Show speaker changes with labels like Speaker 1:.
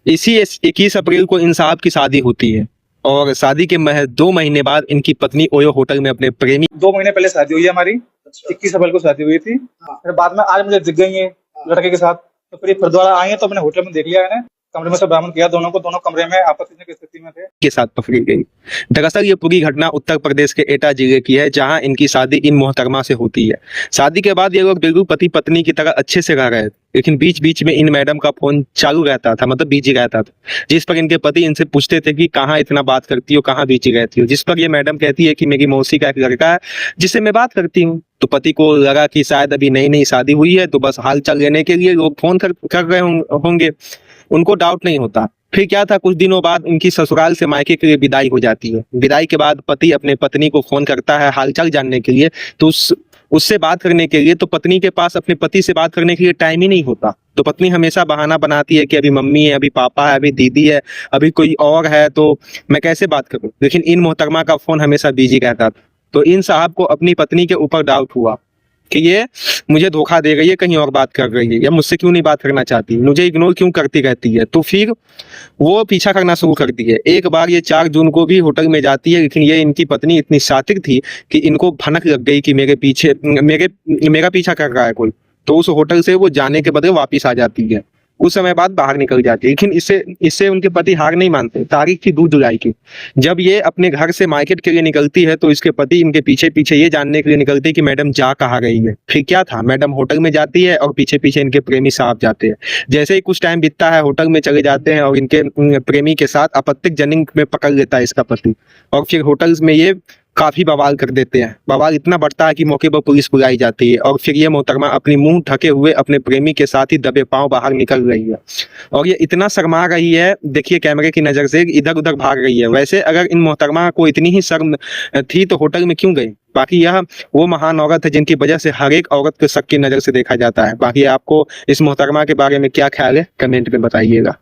Speaker 1: इसी 21 अप्रैल को इन साहब की शादी होती है और शादी के महज 2 महीने बाद इनकी पत्नी ओयो होटल में अपने प्रेमी
Speaker 2: 2 महीने पहले शादी हुई है हमारी। 21 अप्रैल को शादी हुई थी। फिर बाद में आज मुझे दिख गई है लड़के के साथ, तो फिर दोबारा आई है तो मैंने होटल में देख लिया है, कमरे में से बरामद किया दोनों को, दोनों कमरे में आपस की स्थिति में थे
Speaker 1: के साथ पकड़ी गई। दरअसल ये पूरी घटना उत्तर प्रदेश के एटा जिले की है, जहां इनकी शादी इन मोहतरमा से होती है। शादी के बाद ये लोग बिल्कुल पति पत्नी की तरह अच्छे से रह रहे थे, लेकिन बीच बीच में इन मैडम का फोन चालू रहता था, मतलब बिजी रहता था, जिस पर इनके पति इनसे पूछते थे कि कहाँ इतना बात करती हो, कहाँ बिजी रहती हो, जिस पर ये मैडम कहती है कि मेरी मौसी का एक लड़का है जिससे मैं बात करती हूँ। तो पति को लगा कि शायद अभी नई नई शादी हुई है, तो बस हाल चाल लेने के लिए लोग फोन कर रहे होंगे, उनको डाउट नहीं होता। फिर क्या था, कुछ दिनों बाद उनकी ससुराल से मायके के लिए विदाई हो जाती है। विदाई के बाद पति अपने पत्नी को फोन करता है हालचाल जानने के लिए, तो उससे बात करने के लिए, तो पत्नी के पास अपने पति से बात करने के लिए टाइम ही नहीं होता। तो पत्नी हमेशा बहाना बनाती है कि अभी मम्मी है, अभी पापा है, अभी दीदी है, अभी कोई और है, तो मैं कैसे बात करूं। लेकिन इन मोहतरमा का फोन हमेशा बिजी रहता था। तो इन साहब को अपनी पत्नी के ऊपर डाउट हुआ कि ये मुझे धोखा दे रही है, कहीं और बात कर रही है, या मुझसे क्यों नहीं बात करना चाहती, मुझे इग्नोर क्यों करती रहती है। तो फिर वो पीछा करना शुरू करती है। एक बार ये 4 जून को भी होटल में जाती है, लेकिन ये इनकी पत्नी इतनी शातिर थी कि इनको भनक लग गई कि मेरा पीछा कर रहा है कोई। तो उस होटल से वो जाने के बदले वापिस आ जाती है, कुछ समय बाद बाहर निकल जाती है। लेकिन इससे उनके पति हार नहीं मानते। तारीख थी 2 जुलाई की। जब ये अपने घर से मार्केट के लिए निकलती है, तो इसके पति इनके पीछे पीछे ये जानने के लिए निकलते हैं कि मैडम जा कहाँ रही है। फिर क्या था, मैडम होटल में जाती है और पीछे पीछे इनके प्रेमी साहब जाते हैं। जैसे ही कुछ टाइम बीतता है, होटल में चले जाते हैं और इनके प्रेमी के साथ आपत्तिक जनिंग में पकड़ लेता है इसका पति। और फिर होटल्स में ये काफी बवाल कर देते हैं। बवाल इतना बढ़ता है कि मौके पर पुलिस बुलाई जाती है और फिर ये मोहतरमा अपनी मुंह ढके हुए अपने प्रेमी के साथ ही दबे पांव बाहर निकल रही है। और ये इतना शर्मा रही है, देखिए कैमरे की नजर से, इधर उधर भाग रही है। वैसे अगर इन मोहतरमा को इतनी ही शर्म थी तो होटल में क्यों गई। बाकी यह वो महान औरत है जिनकी वजह से हर एक औरत को शक की नजर से देखा जाता है। बाकी आपको इस मोहतरमा के बारे में क्या ख्याल है, कमेंट में बताइएगा।